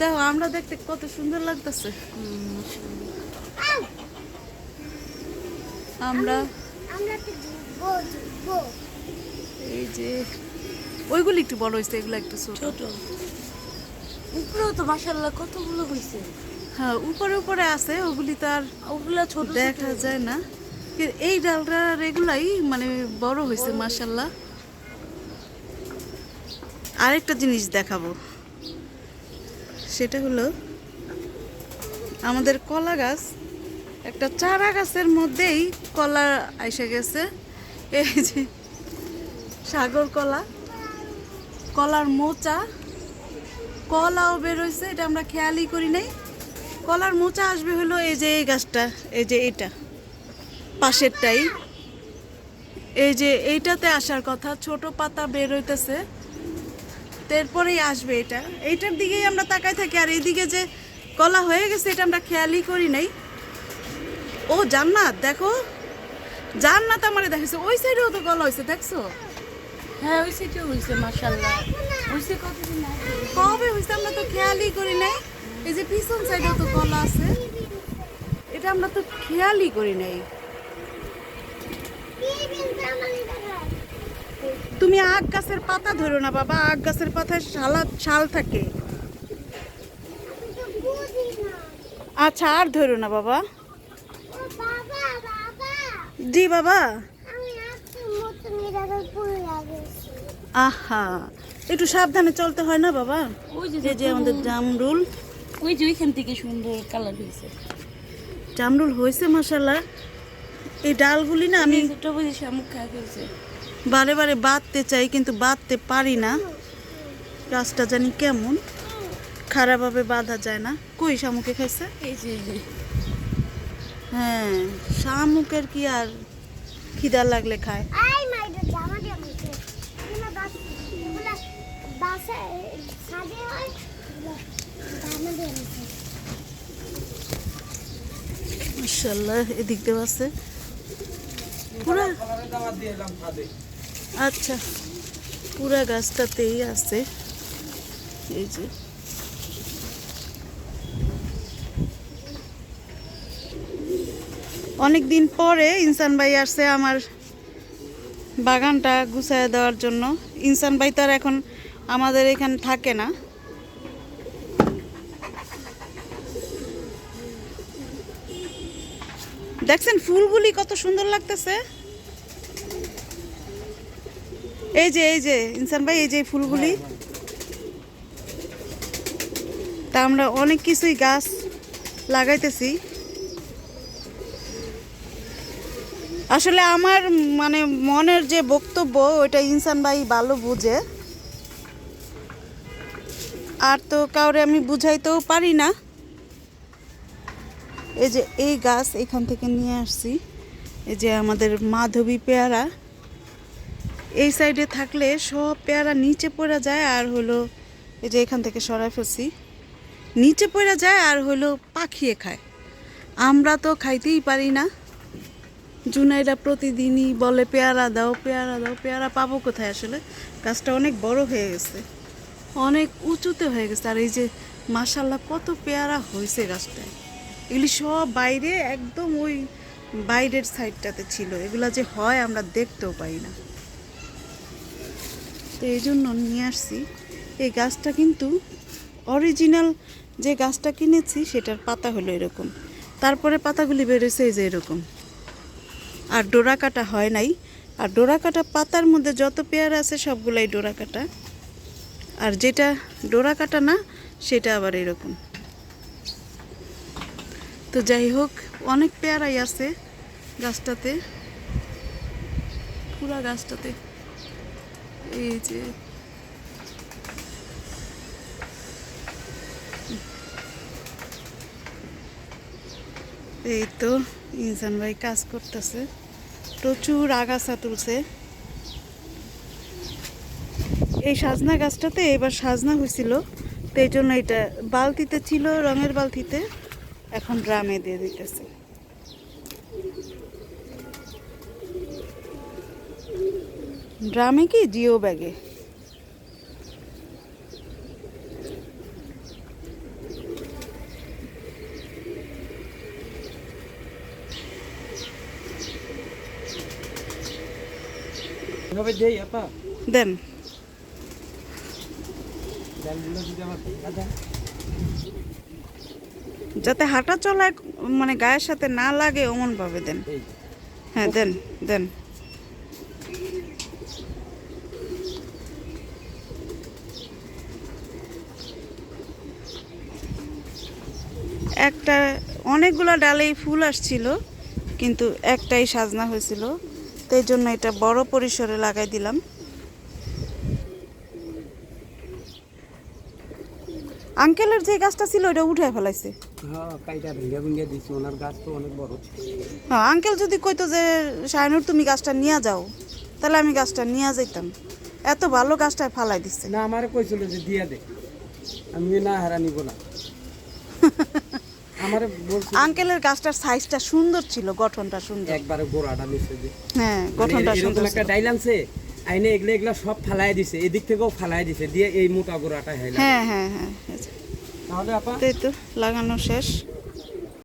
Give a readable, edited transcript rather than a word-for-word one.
দেখো আমরা দেখতে কত সুন্দর লাগতেছে। আমরা এই যে ওইগুলি একটু বড় হয়েছে, এগুলো একটু ছোট। ছোট উপরেও তো মাশাআল্লাহ কতগুলো হয়েছে। হ্যাঁ উপরে উপরে আছে, ওগুলি তো আর ওগুলা ছোট দেখা যায় না। এই ডালটা এগুলাই মানে বড় হয়েছে মাশাআল্লাহ। আরেকটা জিনিস দেখাবো, সেটা হলো আমাদের কলা গাছ, একটা চারা গাছের মধ্যেই কলা এসে গেছে। এই যে সাগর কলা, কলার মোচা, কলাও বেরোইছে, এটা আমরা খেয়ালই করি নাই। কলার মোচা আসবে হলো এই যে এই গাছটা, এই যে এটা পাশেরটাই, এই যে এইটাতে আসার কথা, ছোট পাতা বের হইতেছে, তারপরেই আসবে এটা। এইটার দিকেই আমরা তাকাই থাকি, আর এইদিকে যে কলা হয়ে গেছে এটা আমরা খেয়ালই করি নাই। ও জান্নাত, দেখো জান্নাত আমারে দেখেছে, ওই সাইডেও তো কলা হয়েছে, দেখছো? হ্যাঁ ওই সাইডেও হয়েছে মাশাআল্লাহ। হয়েছে কতদিন আগে, কবে হয়েছে আমরা তো খেয়ালই করি নাই। এই যে পিছন সাইডেও তো কলা আছে, এটা আমরা তো খেয়ালই করি নাই। তুমি আখ গাছের পাতা ধরো না বাবা, আখ গাছের পাতায় শাল থাকে। আচ্ছা আর ধরো না বাবা। জি বাবা। আহা, একটু সাবধানে চলতে হয় না বাবা? ওই যে যে আমাদের জামরুল, ওই যে ওইখান থেকে সুন্দর কালার হয়েছে। জামরুল হয়েছে মাশাআল্লাহ। এই ডালগুলি না আমি ছোট বুঝি শামুক খায় ফেলছে। বারে বারে বাঁধতে চাই কিন্তু বাঁধতে পারি না, গাছটা জানি কেমন খারাপভাবে বাঁধা যায় না। কই শামুকে খাইছে? এই যে হ্যাঁ, শামুকের কি আর খিদা লাগলে খায়। মাশাআল্লাহ, এদিক দিয়ে আছে পুরা। আচ্ছা, পুরা গাছটাতেই আছে। এই যে অনেক দিন পরে ইনসান ভাই আসছে আমার বাগানটা গুছায় দেওয়ার জন্য। ইনসান ভাই তো আর এখন আমাদের এখানে থাকে না। দেখছেন ফুলগুলি কত সুন্দর লাগতেছে। এই যে ইনসান ভাই, এই যে ফুলগুলি, তা আমরা অনেক কিছুই গাছ লাগাইতেছি। আসলে আমার মানে মনের যে বক্তব্য ওইটা ইনসান ভাই ভালো বুঝে, আর তো কাউরে আমি বুঝাইতেও পারি না। এই যে এই গাছ এখান থেকে নিয়ে আসছি, এই যে আমাদের মাধবী পেয়ারা, এই সাইডে থাকলে সব পেয়ারা নিচে পড়ে যায়, আর হলো এই যে এখান থেকে সরাই ফেলছি, নিচে পড়ে যায় আর হলো পাখিয়ে খায়। আমরা তো খাইতেই পারি না। জুনাইরা প্রতিদিনই বলে পেয়ারা দাও পেয়ারা দাও, পেয়ারা পাবো কোথায়? আসলে গাছটা অনেক বড় হয়ে গেছে, অনেক উঁচুতে হয়ে গেছে। আর এই যে মাশাআল্লাহ কত পেয়ারা হয়েছে গাছটায়। এগুলি সব বাইরে, একদম ওই বাইরের সাইডটাতে ছিল। এগুলা যে হয় আমরা দেখতেও পাই না, তো এই জন্য নিয়ে আসছি। এই গাছটা কিন্তু অরিজিনাল যে গাছটা কিনেছি সেটার পাতা হলো এরকম, তারপরে পাতাগুলি বেরোছে এই যে এরকম, আর ডোরা কাটা হয় নাই। আর ডোরা কাটা পাতার মধ্যে যত পেয়ারা আছে সবগুলাই ডোরা কাটা, আর যেটা ডোরা কাটা না সেটা আবার এরকম। তো যাই হোক, অনেক পেয়ারাই আছে গাছটাতে, পুরা গাছটাতে। এই যে এই তো ইনসান ভাই কাজ করতেছে, প্রচুর আগাছা তুলছে। এই সাজনা গাছটাতে এবার সাজনা হয়েছিল, তো এই জন্য এটা বালতিতে ছিল, রঙের বালতিতে, এখন ড্রামে দিয়ে দিতেছে। ড্রামে কি জিও ব্যাগে। এভাবে দেই আপা দেন। ডালগুলো যদি আমার দাদা যাতে হাঁটা চলায় মানে গায়ের সাথে না লাগে অমন ভাবে দেন। এই হ্যাঁ দেন দেন। একটা অনেকগুলো ডালেই ফুল আসছিল কিন্তু একটাই সাজনা হয়েছিল, তো এই জন্য এটা বড় পরিসরে লাগাই দিলাম। আঙ্কেলের যে গাছটা ছিল ওটা উঠে ফেলাইছে। হ্যাঁ কাইটা ভেঙে ভেঙে দিচ্ছি, ওনার গাছ তো অনেক বড়। হ্যাঁ আঙ্কেল যদি কইতো যে শাইনুর তুমি গাছটা নিয়ে যাও, তাহলে আমি গাছটা নিয়ে যাইতাম। এত ভালো গাছটা ফালাই দিচ্ছে। না আমারে কইছিল যে দিয়া দে, আমি না হারা নিব না। আমারে বলছে আঙ্কেলের গাছটার সাইজটা সুন্দর ছিল, গঠনটা সুন্দর। একবারে গোড়াটা নিচে যে হ্যাঁ গঠনটা মানে সুন্দর এরকম একটা ছিল। ডাইল আনছে, আইনে এগুলা সব ফালাই দিছে, এদিক থেকেও ফালাই দিছে, দিয়ে এই মোটা গোড়াটা হেলা। হ্যাঁ হ্যাঁ হ্যাঁ, তাহলে আপা এই তো লাগানো শেষ।